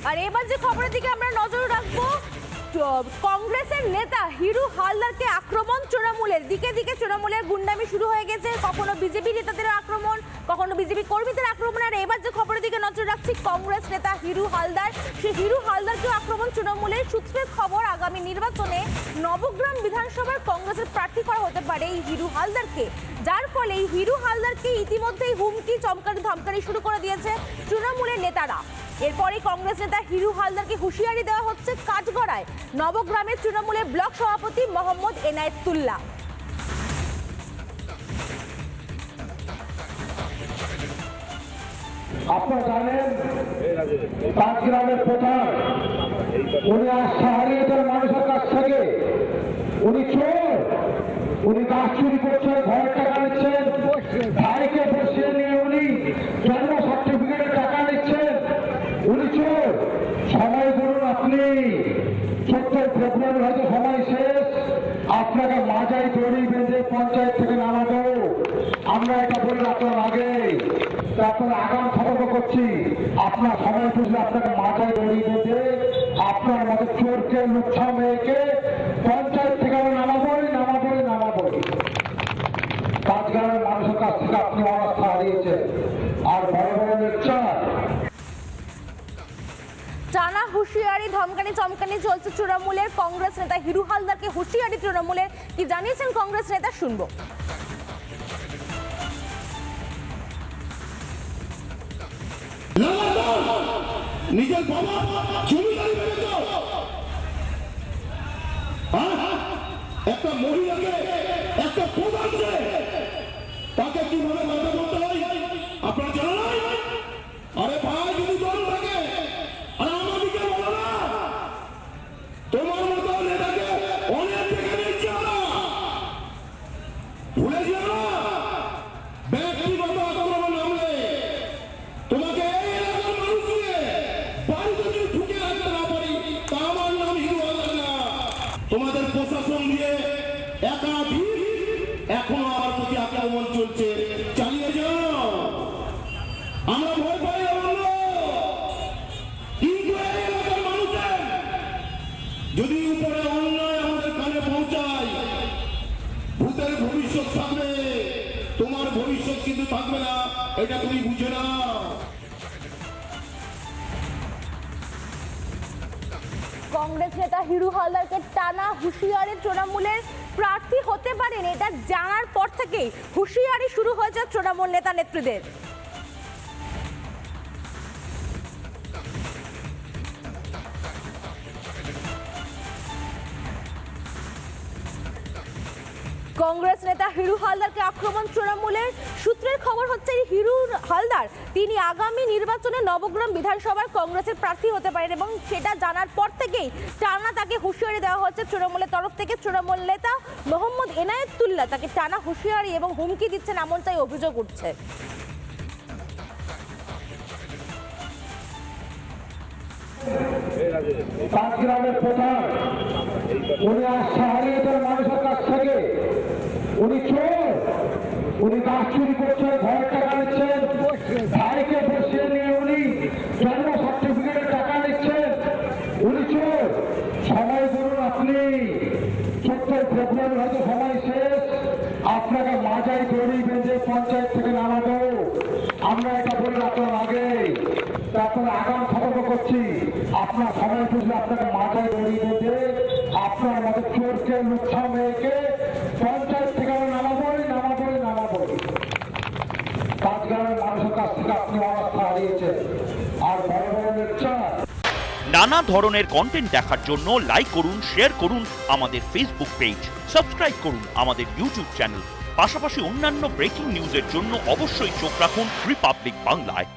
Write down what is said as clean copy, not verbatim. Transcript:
আর এবার যে খবরের দিকে আমরা নজর রাখবো, কংগ্রেসের নেতা হিরু হালদারকে আক্রমণ তৃণমূলের দিকে দিকে তৃণমূলের গুন্ডামি শুরু হয়ে গেছে। কখনো বিজেপি নেতাদের আক্রমণ, কখনো বিজেপি কর্মীদের আক্রমণ। আর এবার যে খবরের দিকে নজর রাখছি, কংগ্রেস নেতা হিরু হালদার, সেই হিরু হালদারকে আক্রমণ তৃণমূলের। সূত্রের খবর, আগামী নির্বাচনে নবগ্রাম বিধানসভার কংগ্রেসের প্রার্থী করা হতে পারে এই হিরু হালদারকে, যার ফলে এই হিরু হালদারকে ইতিমধ্যেই হুমকি চমকানি ধমকানি শুরু করে দিয়েছে তৃণমূলের নেতারা। এরপরে কংগ্রেস নেতা হিরু হালদারকে হুঁশিয়ারি দেওয়া হচ্ছে কাঠগড়ায় নবগ্রামের তৃণমূলের ব্লক সভাপতি মোহাম্মদ এনায়েতুল্লাহ। আপনারা জানেন পাঁচগ্রামের প্রধান, উনি আস্থা হারিয়েছেন মানুষের কাছ থেকে। উনি চোর, উনি গাছ চুরি করছেন, ঘরের টাকা নিচ্ছেন, ভাইকে বসিয়ে নিয়ে উনি জন্ম সার্টিফিকেটের টাকা নিচ্ছেন। উনি চোর। সময় বলুন, আপনি 14 ফেব্রুয়ারি হয়তো সময় শেষ, আপনাকে মাজায় দড়ি বেঁধে পঞ্চায়েত থেকে নামাবো। আমরা এটা বলে রাখলাম আগে, তারপরে আগাম সতর্ক করছি, আপনার সময় বুঝলে আপনাকে মাথায় দড়ি বেঁধে আপনার মতো চোরকে লুচ্ছা মেয়েকে পঞ্চায়েত থেকে আমরা নামাবোই। পাঁচগ্রামের মানুষের কাছ থেকে আপনি অনাস্থা হারিয়েছেন। আর বড় বড় লেকচার, টানা হুঁশিয়ারি ধমকানি চমকানি চলছে তৃণমূলের। কংগ্রেস নেতা হিরু হালদারকে হুঁশিয়ারি তৃণমূলের, কি জানিয়েছেন কংগ্রেস নেতা, শুনবো। নিজের বাবা জমিদারি বেড়েছ, একটা মহিলাকে, একটা প্রধানকে, তাকে কিভাবে কথা বলতে হয় আপনার জানা নাই? আরে ভাই, যদি দল থাকে, আরে আমাদেরকে বলো না, তোমার মতো নেতাকে অনেক থেকে নিচ্ছে না, ভুলে যেও না। ব্যক্তিগত আক্রমণ নামলে তোমাকে এই এলাকার মানুষকে বাড়িতে যদি ঢুকে রাখতে না পারি, তা আমার নাম হিরু হালদার না। তোমাদের প্রশাসন দিয়ে একাধিক এখনো আমার প্রতি আক্রমণ চলছে, চালিয়ে যাও। আমরা ভয় পাই না, কিন্তু এই এলাকার মানুষের যদি উপরে অন্যায় আমাদের কানে পৌঁছায়, ভূতের ভবিষ্যৎ থাকবে, তোমার ভবিষ্যৎ কিন্তু থাকবে না, এটা তুমি বুঝে নাও। কংগ্রেস নেতা হিরু হালদারকে টানা হুঁশিয়ারি, তৃণমূলের প্রার্থী হতে পারেন এটা জানার পর থেকেই হুঁশিয়ারি শুরু হয়েছে তৃণমূল নেতা নেত্রীদের। কংগ্রেস নেতা হিরু হালদারকে আক্রমণ তৃণমূলের। সূত্রের খবর হচ্ছে হিরু হালদার তিনি আগামী নির্বাচনে নবগ্রাম বিধানসভার কংগ্রেসের প্রার্থী হতে পারেন, এবং সেটা জানার পর থেকেই টানা তাকে হুঁশিয়ারি দেওয়া হচ্ছে তৃণমূলের তরফ থেকে। তৃণমূল নেতা মোহাম্মদ এনায়েতুল্লাহ তাকে টানা হুঁশিয়ারি এবং হুমকি দিচ্ছেন, এমনটাই অভিযোগ উঠছে। পাঁচগ্রামের প্রধান, উনি আস্থা হারিয়েছেন মানুষের কাছ থেকে। উনি চোর, উনি গাছ চুরি করছেন, ঘরের টাকা নিচ্ছেন, ভাইকে বসিয়ে নিয়ে উনি জন্ম সার্টিফিকেটের টাকা নিচ্ছেন। উনি চোর। সময় বলুন, আপনি 14 ফেব্রুয়ারি হয়তো সময় শেষ, আপনাকে মাজায় দড়ি বেঁধে পঞ্চায়েত থেকে নামাবো। আমরা এটা বলে রাখলাম আগে, তারপরে আগাম সতর্ক করছি, আপনার সময় বুঝলে আপনাকে মাথায় দড়ি বেঁধে আপনার মতো চোরকে লুচ্ছা মেয়েকে পঞ্চায়েত থেকে আমরা নামাবোই। পাঁচগ্রামের মানুষের কাছ থেকে আপনি অনাস্থা হারিয়েছেন। আর বড় বড় লেকচার। নানা ধরনের কন্টেন্ট দেখার জন্য লাইক করুন, শেয়ার করুন আমাদের ফেসবুক পেজ, সাবস্ক্রাইব করুন আমাদের ইউটিউব চ্যানেল। পাশাপাশি অন্যান্য ব্রেকিং নিউজের জন্য অবশ্যই চোখ রাখুন রিপাবলিক বাংলায়।